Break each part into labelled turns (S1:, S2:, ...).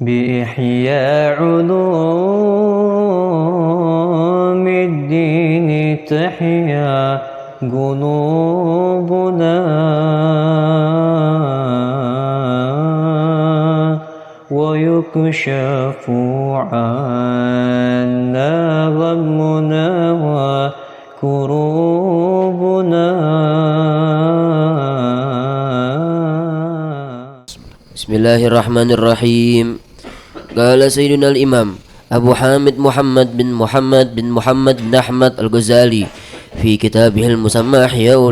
S1: بإحياء علوم الدين تحيا قلوبنا ويكشف عنا غمنا وكروبنا.
S2: Bismillahirrahmanirrahim. Qala Sayyidina al-Imam Abu Hamid Muhammad bin Ahmad bin Ahmad al-Ghazali fi kitabih al-musamma Ihya'u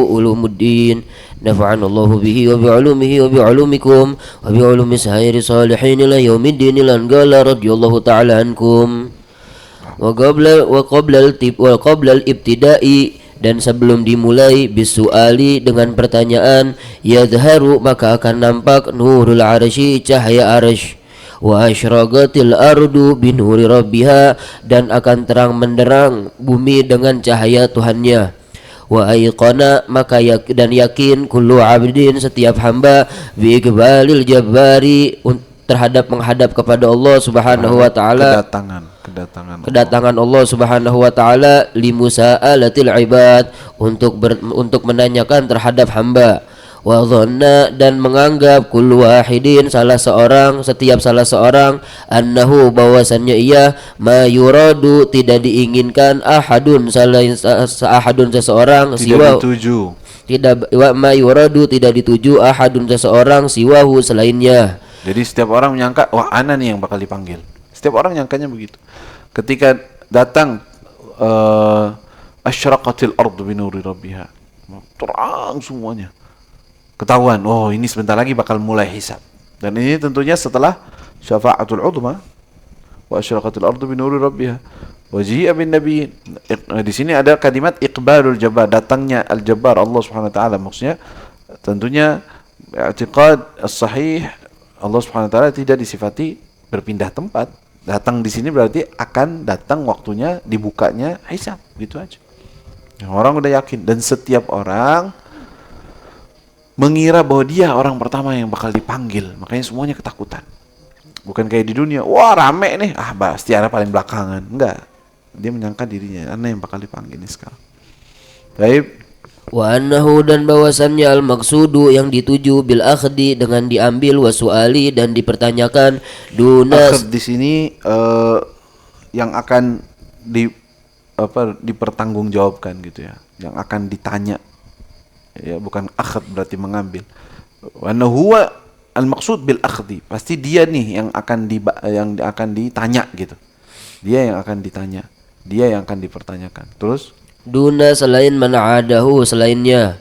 S2: Ulumuddin nafa'ana Allahu bihi wa bi'ulumihi wa bi'ulumikum wa bi'ulumi sa'iri salihin ila yaumiddin lan qala radhiyallahu ta'ala ankum wa qabla al-ibtida'i, dan sebelum dimulai, bisu'ali, dengan pertanyaan, yadharu, maka akan nampak, nurul arsy, cahaya arsy, wa asyraqatil ardu binuri rabbiha, dan akan terang menderang bumi dengan cahaya Tuhannya, wa aiqana, maka dan yakin, kullu abdin, setiap hamba, bi iqbalil jabbari, terhadap menghadap kepada Allah Subhanahu wa taala, kedatangan Allah Subhanahu wa taala, limusa'alatil ibad, untuk menanyakan terhadap hamba, wa dhanna, dan menganggap, kullu wahidin, setiap salah seorang, annahu, bahwasannya ia, ma yuradu, tidak diinginkan, ahadun seseorang,
S3: tidak dituju,
S2: ma yuradu, tidak dituju, ahadun seseorang, siwahu, selainnya.
S3: Jadi setiap orang menyangka, wah ana nih yang bakal dipanggil. Setiap orang nyangkanya begitu. Ketika datang asyraqatil ardu binuri rabbiha, terang semuanya, ketahuan, oh ini sebentar lagi bakal mulai hisab. Dan ini tentunya setelah syafa'atul udhma, wa asyraqatil ardu binuri rabbiha wa ji'a bin nabiyyin. Di sini ada kalimat iqbalul jabbar, datangnya al-jabbar Allah Subhanahu wa taala. Maksudnya tentunya i'tiqad as-sahih, Allah Subhanahu wa taala tidak disifati berpindah tempat. Datang di sini berarti akan datang waktunya dibukanya hisab, gitu aja. Orang udah yakin, dan setiap orang mengira bahwa dia orang pertama yang bakal dipanggil, makanya semuanya ketakutan. Bukan kayak di dunia, wah rame nih, pasti ada paling belakangan. Enggak. Dia menyangka dirinya ana yang bakal dipanggil nih sekarang. Baik.
S2: Wa annahu, dan bahwasannya al-maqsudu, yang dituju, bil akhdi, dengan diambil, wa su'ali, dan dipertanyakan, dunas,
S3: akhd di sini yang akan dipertanggungjawabkan gitu ya, yang akan ditanya ya, bukan akhd berarti mengambil. Wa annahu al-maqsud bil akhdi, pasti dia nih yang akan ditanya gitu. Dia yang akan ditanya, dia yang akan dipertanyakan. Terus
S2: duna, selain man adahu, selainnya.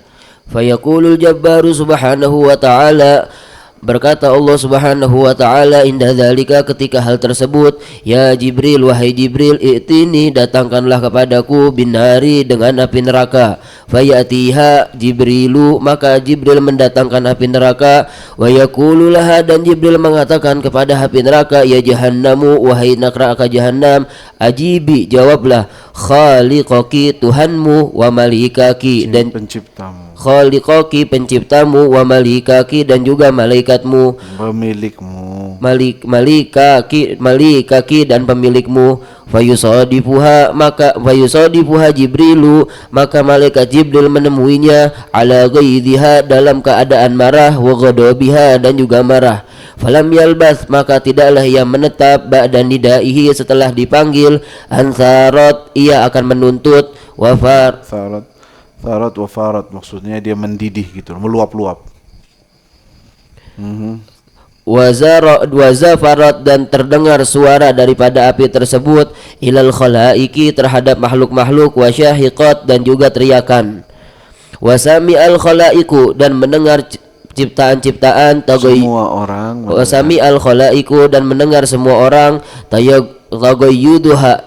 S2: Fayaqulul jabbaru subhanahu wa ta'ala, berkata Allah Subhanahu wa ta'ala, indah dzalika, ketika hal tersebut, ya Jibril, wahai Jibril, i'tini, datangkanlah kepadaku, binari, dengan api neraka. Fayatiha Jibrilu, maka Jibril mendatangkan api neraka. Wa yaqulu laha, dan Jibril mengatakan kepada api neraka, ya jahannamu, wahai neraka jahannam, ajibi, jawablah, khaliqaki, Tuhanmu, wa malikaki, dan
S3: penciptamu,
S2: khaliqaki, penciptamu, wa malikaki, dan juga malaikatmu,
S3: pemilikmu,
S2: malikaki, dan pemilikmu. Fayusadifuha Jibrilu, maka malaikat Jibril menemuinya, ala ghaidhiha, dalam keadaan marah, wa ghadabiha, dan juga marah. Falam yalbath, maka tidaklah ia menetap, ba'da nidaihi, setelah dipanggil, ansarat, ia akan menuntut, wafar
S3: Farat wa farat, maksudnya dia mendidih gitu, meluap-luap.
S2: Wazafarat, dan terdengar suara daripada api tersebut, ilal khalaiki, terhadap makhluk-makhluk, wasyahiqat, dan juga teriakan. Wasami al khalaiku, dan mendengar ciptaan-ciptaan,
S3: semua orang.
S2: Wasami al khalaiku, dan mendengar semua orang,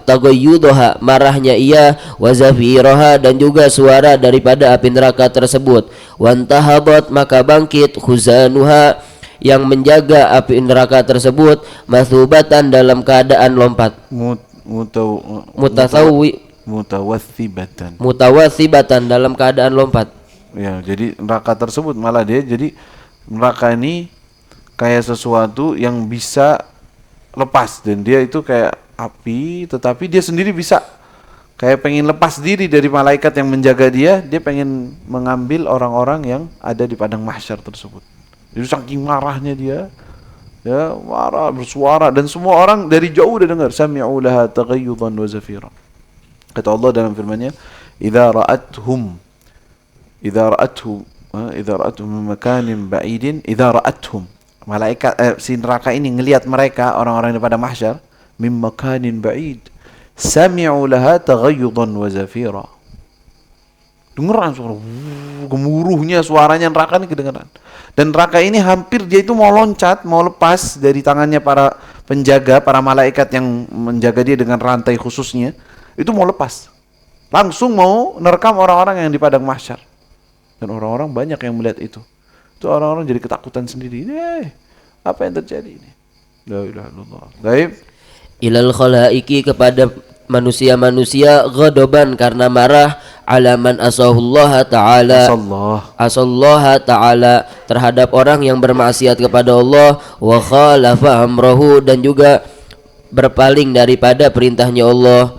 S2: tagayyuduha, marahnya ia, wazafiraha, dan juga suara daripada api neraka tersebut. Wantahabat, maka bangkit, khuzanuha, yang menjaga api neraka tersebut, mathubatan, dalam keadaan lompat, mutawathibatan, dalam keadaan lompat.
S3: Ya, jadi neraka tersebut malah dia, jadi neraka ini kayak sesuatu yang bisa lepas, dan dia itu kayak api, tetapi dia sendiri bisa kayak pengen lepas diri dari malaikat yang menjaga dia. Dia pengen mengambil orang-orang yang ada di padang mahsyar tersebut. Jadi saking marahnya dia, ya marah bersuara, dan semua orang dari jauh udah dengar, sami'u laha taghayyudan wa zafira. Kata Allah dalam firman-Nya, idza ra'athum min makanin ba'idin, idza ra'athum, malaikat si neraka ini ngelihat mereka orang-orang di padang mahsyar, min makanin ba'id, sami'u laha taghayyudan wa zafira. Dengeran suara gemuruhnya, suaranya neraka ini kedengeran. Dan neraka ini hampir dia itu mau loncat, mau lepas dari tangannya para penjaga, para malaikat yang menjaga dia dengan rantai khususnya. Itu mau lepas. Langsung mau nerekam orang-orang yang di padang mahsyar. Dan orang-orang banyak yang melihat itu. Itu orang-orang jadi ketakutan sendiri. Apa yang terjadi ini? La ilaha illallah. Baik.
S2: Ilal khalaiki, kepada manusia-manusia, ghadaban, karena marah, alaman asahullaha ta'ala, asallaha ta'ala, terhadap orang yang bermaksiat kepada Allah, wa khalafa amrahu, dan juga berpaling daripada perintahnya Allah,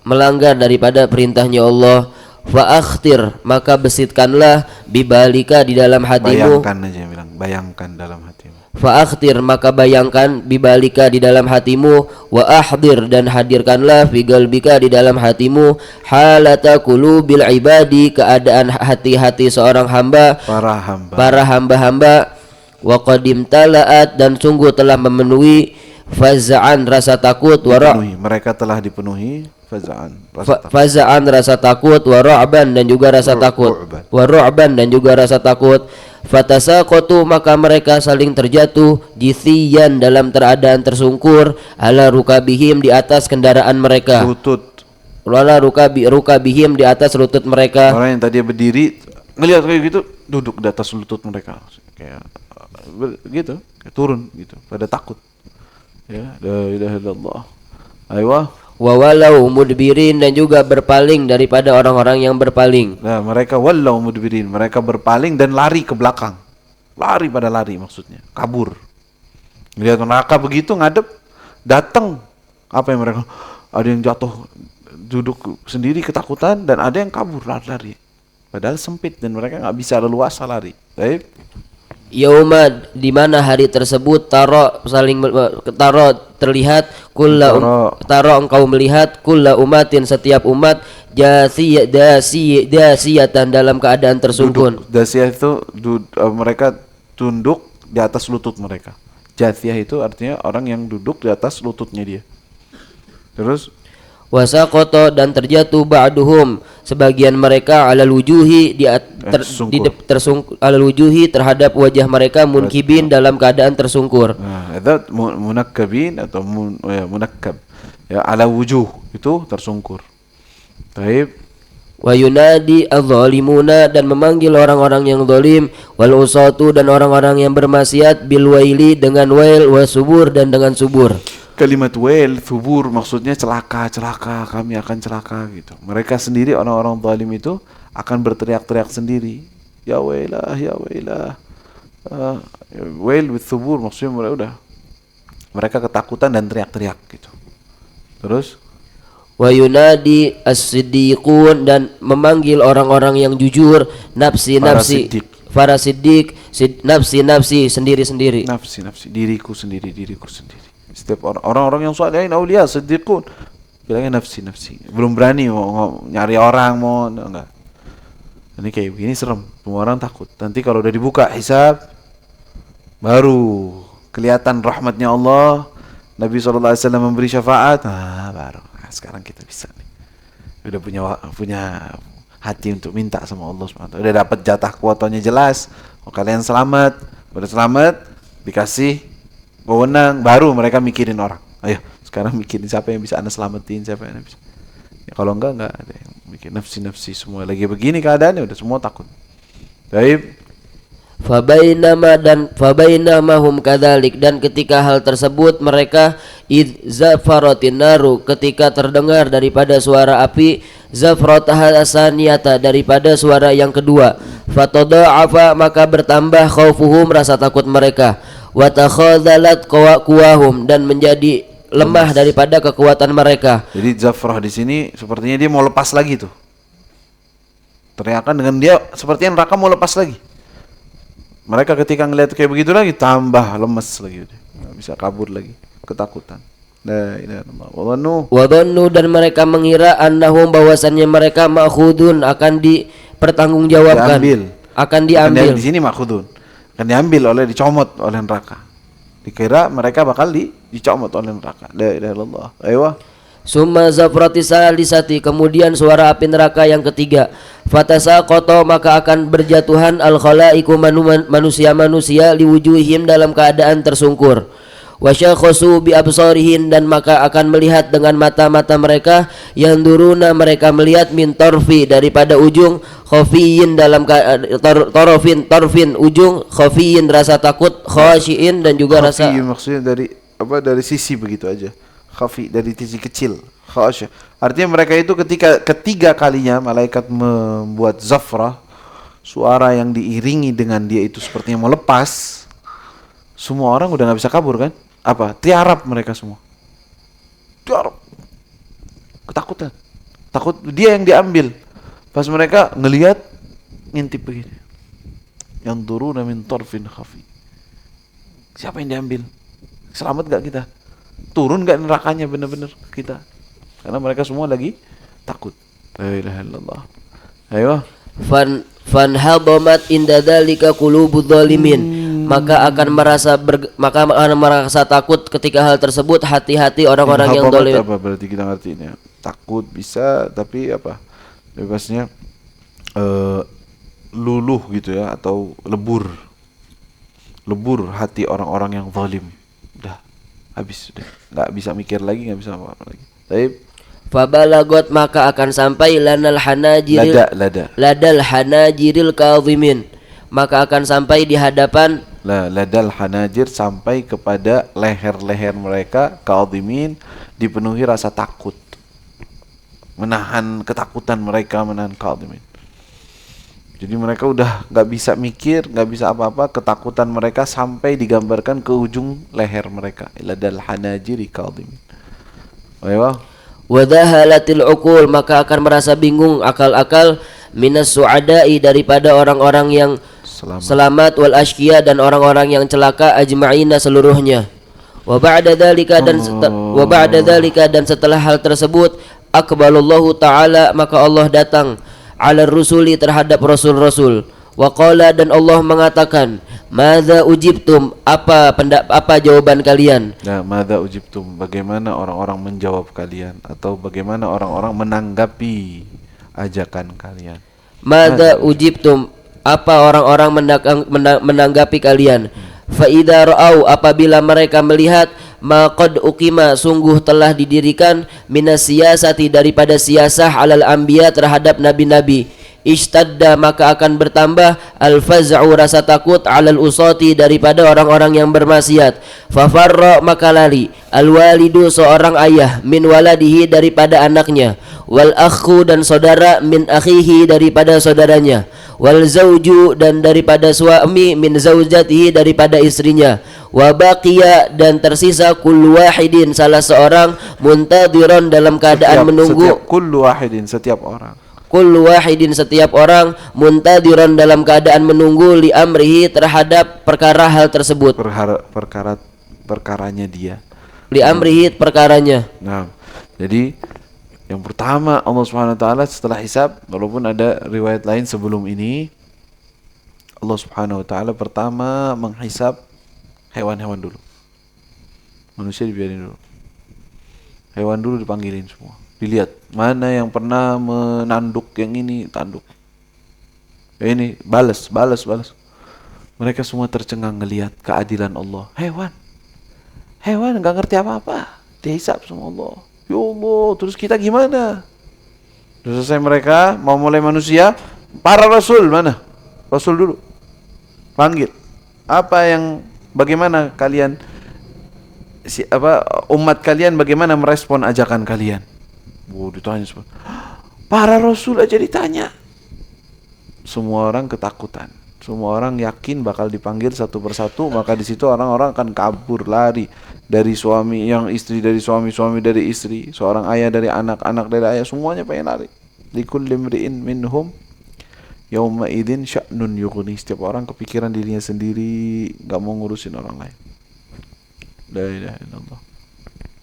S2: melanggar daripada perintahnya Allah. Fa akhtir, maka besitkanlah, bibalika, di dalam hatimu,
S3: bayangkan dalam hatimu.
S2: Fa akhtir, maka bayangkan, bibalika, di dalam hatimu, wa ahdir, dan hadirkanlah, fi qalbika, di dalam hatimu, halata qulubil ibadi, keadaan hati-hati seorang hamba, para hamba-hamba, wa qadim talaat, dan sungguh telah memenuhi, faza'an, rasa takut,
S3: mereka telah dipenuhi
S2: faza'an, rasa takut, wa ra'ban, dan juga rasa takut, wa ra'ban, dan juga rasa takut. Fatasaqatu, maka mereka saling terjatuh, jithiyan, dalam keadaan tersungkur, ala rukabihim, di atas kendaraan mereka,
S3: lutut,
S2: ala rukabihim, di atas lutut mereka.
S3: Orang yang tadi berdiri ngelihat kayak gitu, duduk di atas lutut mereka, kayak gitu, kayak turun gitu, pada takut. Ya, la ilaha illallah. Aywa.
S2: Wa walau mudbirin, dan juga berpaling daripada orang-orang yang berpaling.
S3: Nah, mereka walau mudbirin, mereka berpaling dan lari ke belakang. Lari maksudnya, kabur. Lihat neraka begitu ngadep, datang. Apa yang mereka? Ada yang jatuh duduk sendiri ketakutan, dan ada yang kabur lari. Padahal sempit dan mereka nggak bisa leluasa lari. Baik.
S2: Yauma, di mana hari tersebut, taro terlihat, taro engkau melihat, kulla umatin, setiap umat, dasiyatan, dalam keadaan tersungkur.
S3: Dasiyah itu mereka tunduk di atas lutut mereka. Jathiyah itu artinya orang yang duduk di atas lututnya dia. Terus
S2: wasaqata, dan terjatuh, ba'duhum, sebagian mereka, alal wujuhi, alal wujuhi, terhadap wajah mereka, munkibin, dalam keadaan tersungkur.
S3: Nah, itu munakkabin atau munakkab. Ya, ala wujuh itu tersungkur. Baik.
S2: Wa yunadi adh-dhalimuna, dan memanggil orang-orang yang zalim, wal usatu, dan orang-orang yang bermaksiat, bil waili, dengan wail, wa subur, dan dengan subur.
S3: Kalimat wail, subur, maksudnya celaka, kami akan celaka gitu. Mereka sendiri, orang-orang zalim itu akan berteriak-teriak sendiri, ya wailah, ya wailah. Wail with subur, maksudnya mereka ketakutan dan teriak-teriak gitu. Terus
S2: wa yunadi as-siddiqun, dan memanggil orang-orang yang jujur, nafsi, para siddiq, nafsi, sendiri-sendiri.
S3: Nafsi, diriku sendiri. Setiap orang-orang yang salihin, aulia, siddiqun, bilangnya nafsi. Belum berani mau nyari orang, mau enggak. Ini kayak begini serem, semua orang takut. Nanti kalau udah dibuka hisab, baru kelihatan rahmatnya Allah. Nabi SAW memberi syafaat, baru. Sekarang kita bisa nih. Udah punya hati untuk minta sama Allah SWT. Udah dapat jatah kuotanya jelas. Kalian selamat, udah selamat, dikasih wewenang, baru mereka mikirin orang. Ayo, sekarang mikirin siapa yang bisa Anda selamatin, siapa yang bisa. Ya, kalau enggak ada yang mikir nafsi semua. Lagi begini keadaannya udah semua takut. Baik.
S2: Fabainamahum kadzalik, dan ketika hal tersebut mereka idzafaratin naru, ketika terdengar daripada suara api, zafratah asaniyata, daripada suara yang kedua, fatada'afa, maka bertambah khaufuhum, rasa takut mereka, wa takhadzalat quwahum, dan menjadi lemah daripada kekuatan mereka.
S3: Jadi zafrah di sini sepertinya dia mau lepas lagi tuh. Teriakan dengan dia sepertinya neraka mau lepas lagi. Mereka ketika ngelihat kayak begitu lagi tambah lemes lagi, nggak bisa kabur lagi, ketakutan. La ilaha illallah.
S2: Wadhannu, dan mereka mengira annahum, bahwasannya mereka ma'khudun, akan dipertanggungjawabkan, akan diambil.
S3: Di sini ma'khudun, akan diambil oleh, dicomot oleh neraka. Dikira mereka bakal dicomot oleh neraka. La ilaha illallah. Ayo.
S2: Summa zafrati salisati, kemudian suara api neraka yang ketiga, fatasaqata, maka akan berjatuhan al khalaiqu, manusia-manusia, liwujuhihim, dalam keadaan tersungkur, wasyakhasu bi absarihin, dan maka akan melihat dengan mata-mata mereka, yang duruna, mereka melihat, min torfi, daripada ujung, khafiyin, dalam torfin ujung, khafiyin, rasa takut, khasyiin, dan juga
S3: Khafi,
S2: rasa,
S3: maksudnya dari apa, dari sisi begitu aja. Khafi, dari sisi kecil. Khasy, artinya mereka itu ketika ketiga kalinya malaikat membuat zafrah, suara yang diiringi dengan dia itu sepertinya mau lepas, semua orang udah nggak bisa kabur kan? Apa? Tiarap mereka semua. Tiarap. Ketakutan. Takut dia yang diambil. Pas mereka ngelihat, ngintip begini. Yang turun min tarfin khafi. Siapa yang diambil? Selamat gak kita? Turun gak nerakanya benar-benar kita? Karena mereka semua lagi takut. La ilaha illallah. Ayo.
S2: Fanhadomat inda dzalika qulubudz zalimin, maka akan merasa takut ketika hal tersebut hati-hati orang-orang yang zalim.
S3: Apa berarti kita ngerti ini? Takut bisa, tapi apa? Bebasnya luluh gitu ya, atau lebur hati orang-orang yang zalim. Udah habis, udah nggak bisa mikir lagi, nggak bisa apa-apa lagi. Baik.
S2: Fabalagot, maka akan sampai ladal hanajiril kadhimin, maka akan sampai di hadapan
S3: ladal hanajir, sampai kepada leher-leher mereka, kadhimin, dipenuhi rasa takut, menahan ketakutan mereka, menahan kadhimin. Jadi mereka udah nggak bisa mikir, nggak bisa apa-apa, ketakutan mereka sampai digambarkan ke ujung leher mereka. Ladal hanajiri kadhimin. Ayo.
S2: Wadahalatil uqul, maka akan merasa bingung akal-akal, minas su'adai, daripada orang-orang yang selamat, wal ashqiya, dan orang-orang yang celaka, ajma'ina, seluruhnya. Wa ba'da dzalika, dan setelah hal tersebut, aqbalallahu ta'ala, maka Allah datang, ala rusuli, terhadap rasul-rasul. Wa qala, dan Allah mengatakan, madza ujibtum, apa jawaban kalian?
S3: Nah, madza ujibtum, bagaimana orang-orang menjawab kalian, atau bagaimana orang-orang menanggapi ajakan kalian?
S2: Madza ujibtum, apa orang-orang menanggapi kalian? Fa idza ra'au, apabila mereka melihat, ma qad uqima, sungguh telah didirikan, minas siyasati, daripada siyasah, alal anbiya, terhadap nabi-nabi, ishtadda, maka akan bertambah, al-faz'u, rasa takut, alal usati, daripada orang-orang yang bermaksiat, fafarra, maka lari, al-walidu, seorang ayah, min waladihi, daripada anaknya, wal akhu, dan saudara, min akhihi, daripada saudaranya, wal zauju, dan daripada suami, min zaujatihi, daripada istrinya, wa baqiya, dan tersisa, kullu wahidin, salah seorang, muntadhiran, dalam keadaan menunggu,
S3: kullu wahidin, setiap orang,
S2: kullu wahidin, setiap orang, muntadhiran, dalam keadaan menunggu, li amrihi, terhadap perkara hal tersebut,
S3: perkaranya dia,
S2: li amrihi, perkaranya.
S3: Nah, jadi yang pertama Allah Subhanahu wa taala setelah hisab, walaupun ada riwayat lain sebelum ini, Allah Subhanahu wa taala pertama menghisab hewan-hewan dulu. Manusia dibiarin dulu. Hewan dulu dipanggilin semua. Dilihat mana yang pernah menanduk yang ini, tanduk. Ini balas. Mereka semua tercengang ngelihat keadilan Allah. Hewan nggak ngerti apa-apa, dihisab sama Allah. Ya Allah, terus kita gimana? Terus selesai mereka mau mulai manusia, para rasul mana? Rasul dulu. Panggil. Bagaimana kalian umat kalian bagaimana merespon ajakan kalian? Ditanya semua. Para rasul aja ditanya. Semua orang ketakutan. Semua orang yakin bakal dipanggil satu persatu, maka di situ orang-orang akan kabur, lari dari suami, yang istri dari suami, suami dari istri, seorang ayah dari anak, anak dari ayah, semuanya pengen lari. Likulli imri'in minhum yauma idzin sya'nun yughni. Setiap orang kepikiran dirinya sendiri, enggak mau ngurusin orang lain. La ilaha illallah.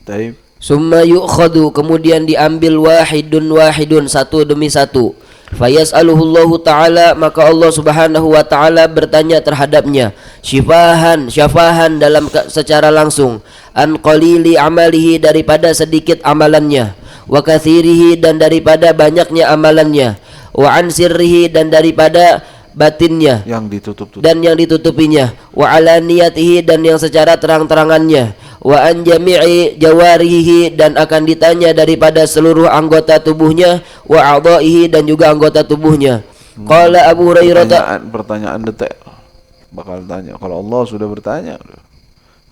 S3: Taib.
S2: Summa yu'khadu, kemudian diambil wahidun satu demi satu. Fayas'aluhullahu ta'ala, maka Allah subhanahu wa ta'ala bertanya terhadapnya syafahan dalam secara langsung, an qalili amalihi, daripada sedikit amalannya, wa katsirihi, dan daripada banyaknya amalannya, wa an sirrihi, dan daripada batinnya
S3: yang ditutup
S2: dan yang ditutupinya, wa alaniyatihi, dan yang secara terang-terangannya, wa an jami'i jawarihi, dan akan ditanya daripada seluruh anggota tubuhnya, wa a'dha'ihi, dan juga anggota tubuhnya. Qala Abu Hurairah,
S3: pertanyaan detik bakal tanya. Kalau Allah sudah bertanya,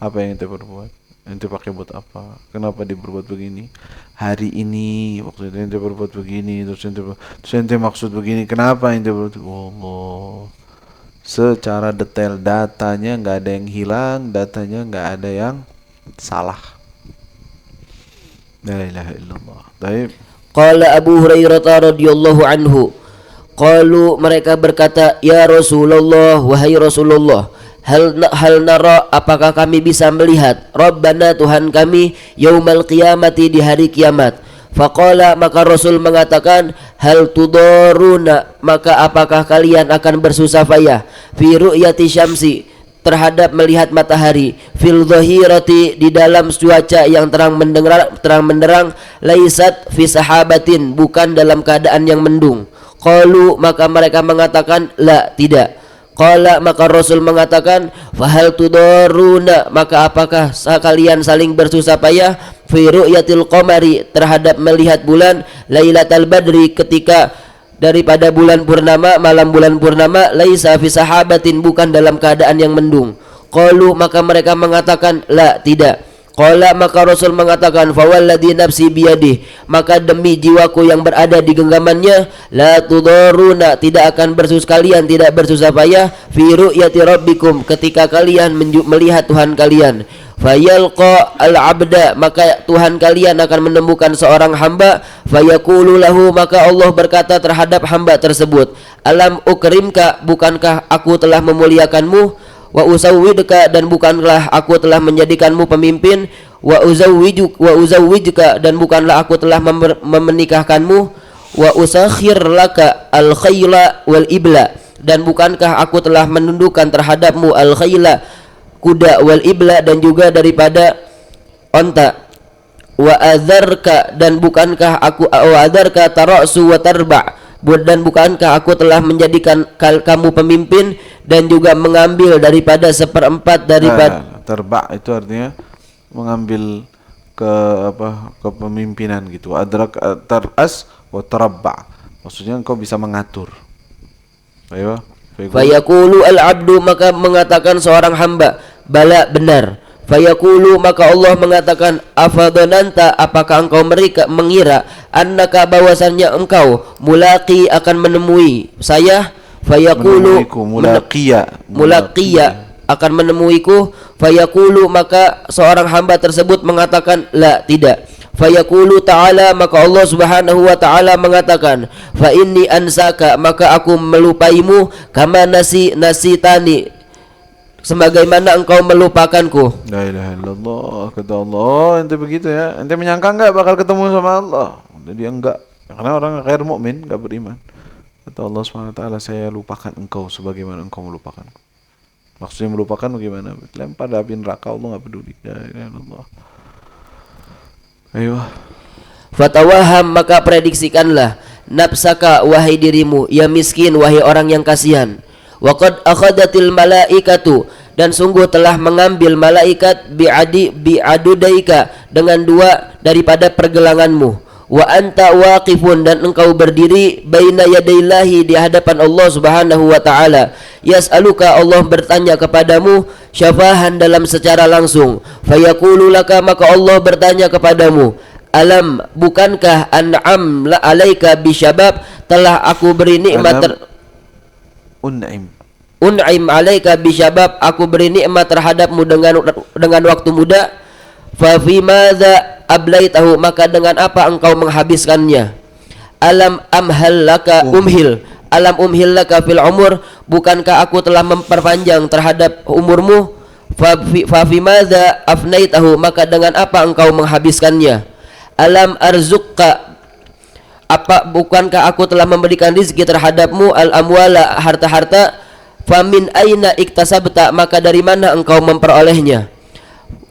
S3: apa yang ente berbuat? Ente pakai buat apa? Kenapa dia berbuat begini? Hari ini waktu ente berbuat begini, terus ente maksud begini, kenapa ente berbuat? Allah secara detail, datanya nggak ada yang hilang, datanya nggak ada yang salah. La ilaha illallah. Baik.
S2: Qala Abu Hurairah radhiyallahu anhu, qalu, mereka berkata, ya Rasulullah, wahai Rasulullah, hal nara, apakah kami bisa melihat Rabbana, Tuhan kami, yaumal qiyamati, di hari kiamat. Faqala, maka Rasul mengatakan, hal tudaruna, maka apakah kalian akan bersusah payah, fi ru'yati syamsi, terhadap melihat matahari, fil dhahirati, di dalam cuaca yang terang menderang, laisat fi sahabatin, bukan dalam keadaan yang mendung. Qalu, maka mereka mengatakan, la, tidak. Qala, maka Rasul mengatakan, fahal tudaruna, maka apakah kalian saling bersusah payah, fi ru'yatil qamari, terhadap melihat bulan, lailatal badri, ketika daripada bulan purnama, malam bulan purnama, laisa fi sahabatin, bukan dalam keadaan yang mendung. Qalu, maka mereka mengatakan, la, tidak. Qala, maka Rasul mengatakan, fawalladhi nafsi biyadih, maka demi jiwaku yang berada di genggamannya, la tudaruna, tidak akan kalian tidak bersusah payah, fi ru'yati rabbikum, ketika kalian melihat Tuhan kalian. Fayalqa al-abda, maka Tuhan kalian akan menemukan seorang hamba, fayaqulu lahu, maka Allah berkata terhadap hamba tersebut, alam ukrimka, bukankah aku telah memuliakanmu, wa usawwidka, dan bukanlah aku telah menjadikanmu pemimpin, wa uzawwijuka, dan bukanlah aku telah memenikahkanmu, wa usakhir laka al-khayla wal ibla, dan bukankah aku telah menundukkan terhadapmu al-khayla, kuda, wal ibla, dan juga daripada onta, wa adzarka, dan bukankah aku wa adzarka tarasu wa tarba, dan bukankah aku telah menjadikan kamu pemimpin dan juga mengambil daripada seperempat daripada
S3: terba, itu artinya mengambil kepemimpinan gitu. Adrak taras wa tarabba, maksudnya engkau bisa mengatur. Ayo.
S2: Fayaqulu al-abdu, maka mengatakan seorang hamba, bala, benar. Fayaqulu, maka Allah mengatakan, afadhananta, apakah engkau mengira annaka, bahwasannya engkau mulaqi, akan menemui saya. Fayaqulu, mulaqiya, akan menemuiku. Fayaqulu, maka seorang hamba tersebut mengatakan, la, tidak. Fayaqulu ta'ala, maka Allah subhanahu wa ta'ala mengatakan, fa inni ansaka, maka aku melupaimu, kama nasitani, sebagaimana engkau melupakanku.
S3: La ilaha illallah. Kata Allah, ente begitu ya, ente menyangka enggak bakal ketemu sama Allah? Jadi enggak, karena orang ghair mukmin, enggak beriman. Kata Allah SWT, saya lupakan engkau sebagaimana engkau melupakanku. Maksudnya melupakan bagaimana? Lempar di api neraka, Allah enggak peduli. La ilaha illallah. Ayo.
S2: Fatawaham, maka prediksikanlah, nafsaka, wahai dirimu, ya miskin, wahai orang yang kasihan. Wa qad akhadatil malaikatu, dan sungguh telah mengambil malaikat bi'adudaika, dengan dua daripada pergelanganmu. wa anta waqifun, dan engkau berdiri baina yadaillahi, di hadapan Allah Subhanahu wa taala. Yas'aluka, Allah bertanya kepadamu, syafahan, dalam secara langsung. Fayaqulu laka, maka Allah bertanya kepadamu, alam, bukankah an'am alaika bisyabab, telah aku beri nikmat un'im alaika bisyabab, aku beri nikmat terhadapmu dengan waktu muda. Fa fi madza ablaitahu, maka dengan apa engkau menghabiskannya. Alam amhal laka laka fil umur, bukankah aku telah memperpanjang terhadap umurmu. Fa fi madza afnaitahu, maka dengan apa engkau menghabiskannya. Alam arzuqka, bukankah aku telah memberikan rizki terhadapmu, al amwala, harta-harta. Famin aina iktasabta, maka dari mana engkau memperolehnya.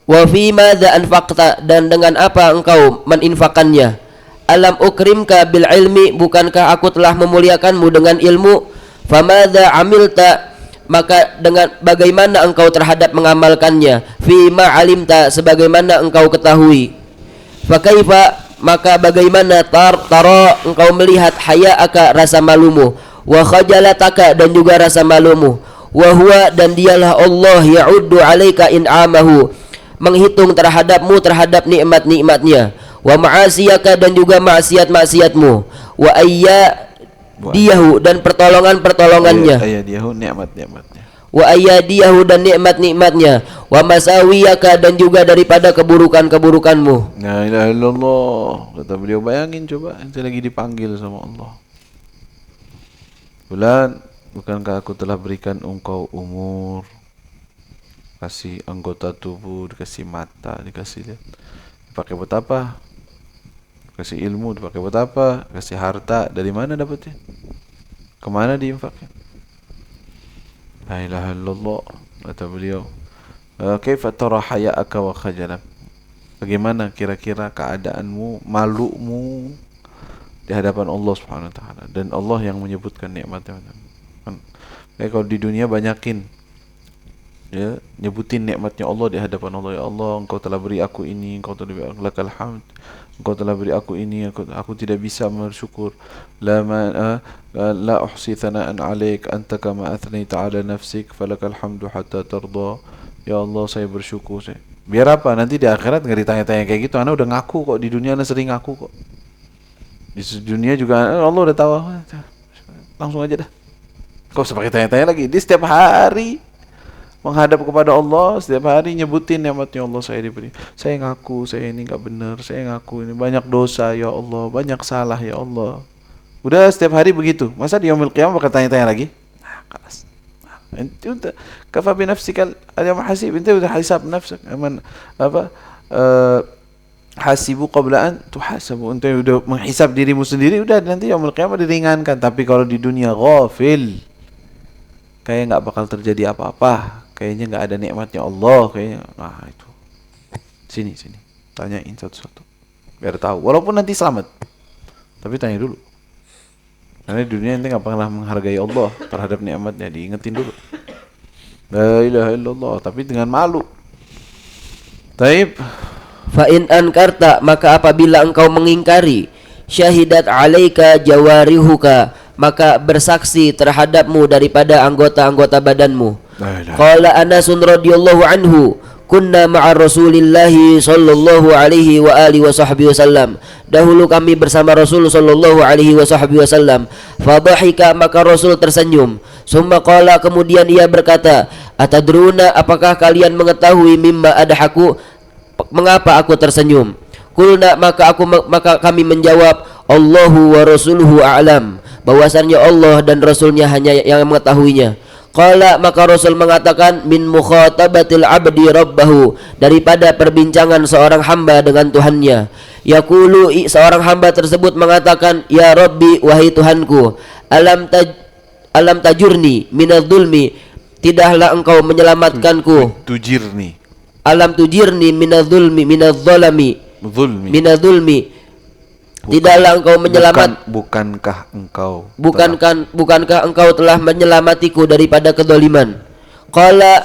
S2: Wa fi madza anfaqta, dan dengan apa engkau meninfakannya. Alam ukrimka bil ilmi, bukankah aku telah memuliakanmu dengan ilmu. Famadza amilta, maka dengan bagaimana engkau terhadap mengamalkannya. Fi ma alimta, sebagaimana engkau ketahui. Fakaifa, maka bagaimana tara engkau melihat haya'aka, rasa malumu, wa khajalataka, dan juga rasa malumu, wa huwa, dan dialah Allah, ya'uddu alaika in'amahu, menghitung terhadapmu terhadap nikmat-nikmatnya, wa ma'asiyaka, dan juga maksiat-maksiatmu, wa ayyadiyahu, dan pertolongan-pertolongannya,
S3: nikmat-nikmatnya,
S2: wa ayyadiyahu, dan nikmat-nikmatnya, wa masawiyaka, dan juga daripada keburukan-keburukanmu.
S3: La ilaha illallah. Kata beliau, bayangin coba, ente lagi dipanggil sama Allah. Bulan, bukankah aku telah berikan engkau umur, kasih anggota tubuh, dikasih mata, dikasih lihat, dipakai buat apa? Kasih ilmu, dipakai buat apa? Kasih harta, dari mana dapatnya? Kemana diinfakkan? La ilaha illallah. Kata beliau, kaifa tara haya'aka wa khajalak, bagaimana kira-kira keadaanmu, malumu di hadapan Allah Subhanahu wa taala, dan Allah yang menyebutkan nikmatnya. Kalau di dunia banyakin ya, nyebutin nikmatnya Allah di hadapan Allah. Ya Allah, engkau telah beri aku ini, engkau telah beri lakal hamd, engkau telah beri aku ini, aku tidak bisa bersyukur. La uhsi thana'an 'alaik, anta kama athnayta 'ala nafsik, falakal hamdu hatta tarda. Ya Allah, saya bersyukur. Biar apa? Nanti di akhirat enggak ditanya-tanya kayak gitu. Ana udah ngaku kok, di dunia ana sering ngaku kok. Di dunia juga Allah udah tahu. Langsung aja dah. Kok usah pakai tanya-tanya lagi. Dia setiap hari menghadap kepada Allah, setiap hari nyebutin nikmatnya Allah. Saya diberi, saya ngaku saya ini enggak benar, saya ngaku ini banyak dosa ya Allah, banyak salah ya Allah. Udah setiap hari begitu. Masa di yaumil qiyamah bakal tanya-tanya lagi? Nah, kelas. Ente udah kafa bi nafsika al-yawma hasib, ente udah hisab nafsak. Aman apa? Hasibu qabla an tuhasabu. Ente udah menghisab dirimu sendiri, udah nanti yaumil qiyamah diringankan. Tapi kalau di dunia ghafil, kayak enggak bakal terjadi apa-apa. Kayaknya enggak ada nikmatnya Allah kayaknya. Nah, itu. Sini. Tanyain satu-satu. Biar tahu. Walaupun nanti selamat. Tapi tanya dulu. Karena di dunia ente enggak pernah menghargai Allah terhadap nikmatnya, diingetin dulu. La ilaha illallah, tapi dengan malu. Taib.
S2: Fa in ankarta, maka apabila engkau mengingkari, syahidat alaika jawarihuka, maka bersaksi terhadapmu daripada anggota-anggota badanmu. Qala Anasun radhiyallahu anhu, kunna ma'a Rasulillahi sallallahu alaihi wa alihi wa sahbihi wasallam. Dahulu kami bersama Rasul sallallahu alaihi wa sahbihi wasallam. Fadhahika, maka Rasul tersenyum. Summa qala, kemudian ia berkata, atadruna, apakah kalian mengetahui mimma adhaku, mengapa aku tersenyum? Kulna, maka kami menjawab, Allahu wa rasuluhu a'lam, bahwasannya Allah dan Rasulnya hanya yang mengetahuinya. Qala, maka Rasul mengatakan, min mukhatabatil abdi rabbahu, daripada perbincangan seorang hamba dengan Tuhannya. Yaqulu, seorang hamba tersebut mengatakan, ya Rabbi, wahai Tuhanku, alam tajurni minadh-dhulmi, tidaklah engkau menyelamatkanku.
S3: Tujirni. Alam
S2: tujirni minadh-dhulmi minadh-dhalami. Minadh-dhulmi. Tidaklah engkau bukankah engkau telah menyelamatiku daripada kedoliman? Qala,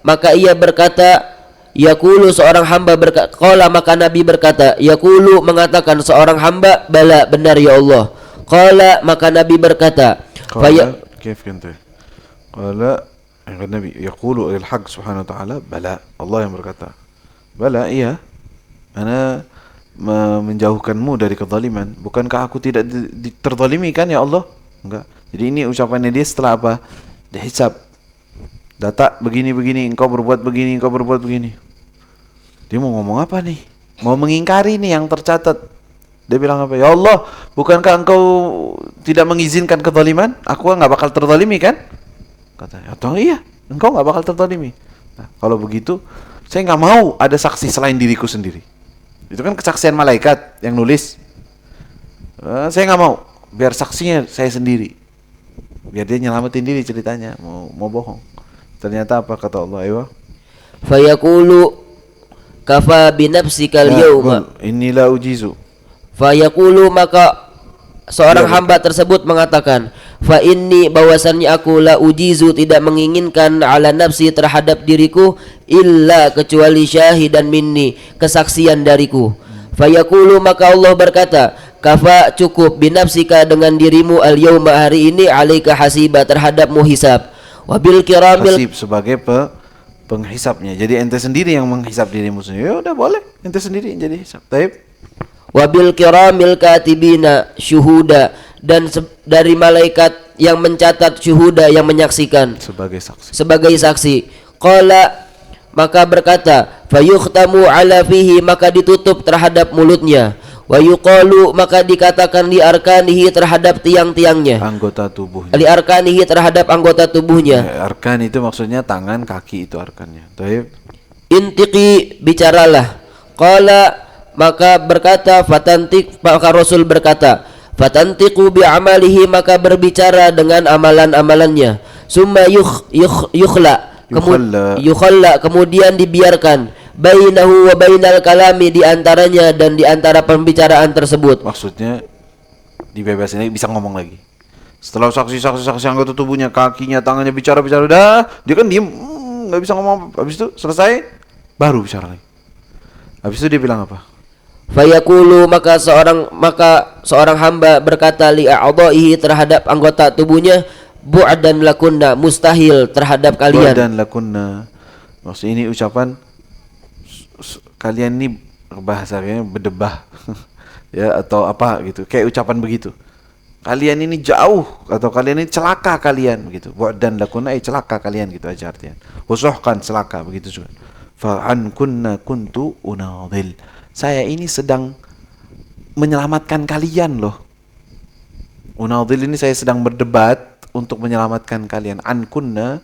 S2: maka ia berkata, Yaqulu seorang hamba berkata, qala maka Nabi berkata, yaqulu mengatakan seorang hamba, bala benar ya Allah. Qala maka Nabi berkata,
S3: قال كيف كنت قال النبي يقول الحق سبحانه وتعالى بلى Allah yang berkata bala iya ana menjauhkanmu dari kezaliman. Bukankah aku tidak terzalimi kan ya Allah? Enggak. Jadi ini ucapannya dia setelah apa? Dihisab. Data begini-begini, engkau berbuat begini, engkau berbuat begini. Dia mau ngomong apa nih? Mau mengingkari nih yang tercatat. Dia bilang apa? Ya Allah, bukankah engkau tidak mengizinkan kezaliman? Aku enggak bakal terzalimi kan? Katanya, atau iya, engkau enggak bakal terzalimi. Nah, kalau begitu, saya enggak mau ada saksi selain diriku sendiri. Itu kan kesaksian malaikat yang nulis. Saya nggak mau, biar saksinya saya sendiri, biar dia nyelamatin diri ceritanya. Mau bohong. Ternyata apa kata Allah? Ayo.
S2: Fayaqulu kafa binafsikal yawma.
S3: Inilah ujizu.
S2: Fayaqulu maka seorang hamba tersebut mengatakan, fa inni bahwasannya aku la ujizu tidak menginginkan ala nafsi terhadap diriku illa kecuali syahidan minni kesaksian dariku. Fayaqulu maka Allah berkata, kafa cukup binafsika dengan dirimu al yauma hari ini alaika hasiba terhadapmu hisab. Wabil kiramil
S3: hasib sebagai penghisapnya. Jadi ente sendiri yang menghisap dirimu sendiri. Ya udah boleh, ente sendiri yang jadi hisap. Taib.
S2: Wabil kiramil katibina syuhuda dan dari malaikat yang mencatat syuhuda yang menyaksikan sebagai saksi. Qala maka berkata, fayukhtamu ala fihi maka ditutup terhadap mulutnya. Wa yuqalu maka dikatakan li arkanihi terhadap tiang-tiangnya.
S3: Anggota tubuhnya.
S2: Li arkanihi terhadap anggota tubuhnya.
S3: Arkan itu maksudnya tangan, kaki itu arkannya. Taib.
S2: Intiqi bicaralah. Qala maka berkata fatantik maka Rasul berkata fatantiqu bi amalihi maka berbicara dengan amalan-amalannya. Summa yukhalla kemudian dibiarkan bainahu wa bainal kalami di antaranya dan di antara pembicaraan tersebut.
S3: Maksudnya dibebasin lagi, bisa ngomong lagi. Setelah saksi anggota tubuhnya, kakinya, tangannya bicara udah, dia kan diem, nggak bisa ngomong. Habis itu selesai baru bicara lagi. Habis itu dia bilang apa?
S2: Fayaqulu maka seorang hamba berkata li a'dha'ihi terhadap anggota tubuhnya, bu'dan lakunna mustahil terhadap kalian.
S3: Bu'dan lakunna. Maksud ini ucapan kalian ini bahasanya berdebah ya atau apa gitu. Kayak ucapan begitu. Kalian ini jauh atau kalian ini celaka kalian begitu. Bu'dan lakunna celaka kalian gitu aja artinya. Usuhkan celaka begitu juga. Fa an kunna kuntu unadhil. Saya ini sedang menyelamatkan kalian loh. Unadhil ini saya sedang berdebat untuk menyelamatkan kalian. An kunna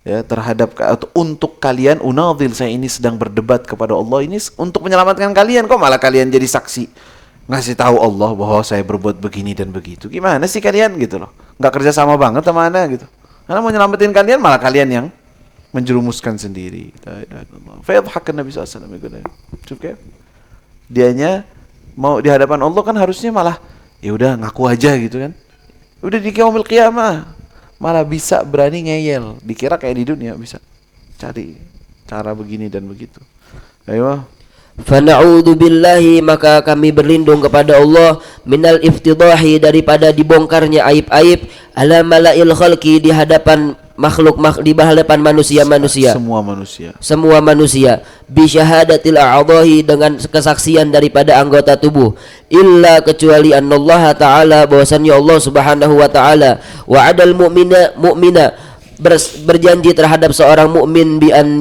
S3: ya terhadap atau untuk kalian. Unadhil saya ini sedang berdebat kepada Allah ini untuk menyelamatkan kalian. Kok malah kalian jadi saksi ngasih tahu Allah bahwa saya berbuat begini dan begitu. Gimana sih kalian gitu loh. Nggak kerja sama banget sama ana gitu. Karena mau nyelamatin kalian malah kalian yang menjerumuskan sendiri. Fayadhakan Nabi SAW. Cukup. Dianya mau di hadapan Allah kan harusnya malah ya udah ngaku aja gitu kan. Udah di yaumil qiyamah malah bisa berani ngeyel. Dikira kayak di dunia bisa cari cara begini dan begitu. Ayo.
S2: Fana'udzu billahi maka kami berlindung kepada Allah minal iftidahi daripada dibongkarnya aib-aib ala malail khalqi di hadapan makhluk di hadapan manusia semua manusia bi syahadatil a'dhahi dengan kesaksian daripada anggota tubuh illa kecuali annallaha ta'ala bahwasannya Allah Subhanahu wa taala wa'adal mu'mina berjanji terhadap seorang mukmin bi an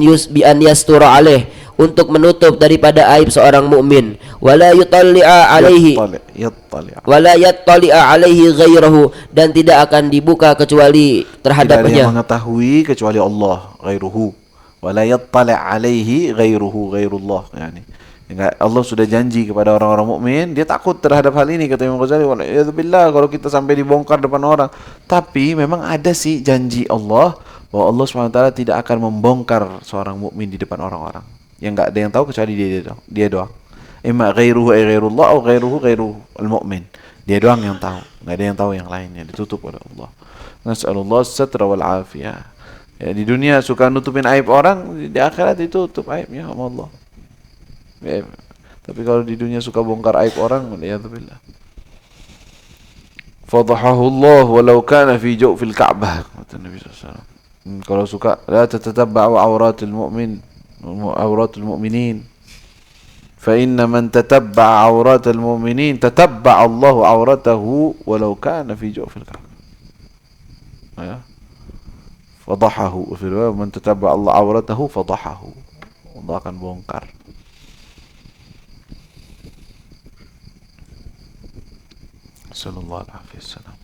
S2: yastura alaih untuk menutup daripada aib seorang mukmin wala yutalli'a alaihi ghairahu dan tidak akan dibuka kecuali terhadapnya.
S3: Tidak ada yang mengetahui kecuali Allah ghairuhu wala yattali' alaihi ghairullah yani. Allah sudah janji kepada orang-orang mukmin, dia takut terhadap hal ini kata Imam Ghazali wala'iyadzubillah kalau kita sampai dibongkar depan orang. Tapi memang ada sih janji Allah bahwa Allah SWT tidak akan membongkar seorang mukmin di depan orang-orang. Yang enggak ada yang tahu kecuali dia doang. Imma ghairuhu ghairullah atau ghairuhu al-mu'min. Dia doang yang tahu. Enggak ada yang tahu yang lainnya, ditutup oleh Allah. Nas'alullah as-satra wal afiyah. Ya, di dunia suka nutupin aib orang, di akhirat ditutup aibnya sama Allah. Ya, tapi kalau di dunia suka bongkar aib orang, waliyadzubillah. Fadahahu Allah walau kana fi jawfil Ka'bah, kata Nabi SAW. Kalau suka, la tatatabba'u awratul mu'min, awratul mu'minin. Fa inna man tatabba'a awratul mu'minin, tatabba'a Allah awratahu walau kana fi jawfil Ka'bah. Ya. Fadahahu, man tatabba'a Allah awratahu fadahahu. Allah akan bongkar. Sallallahu alaihi wasallam.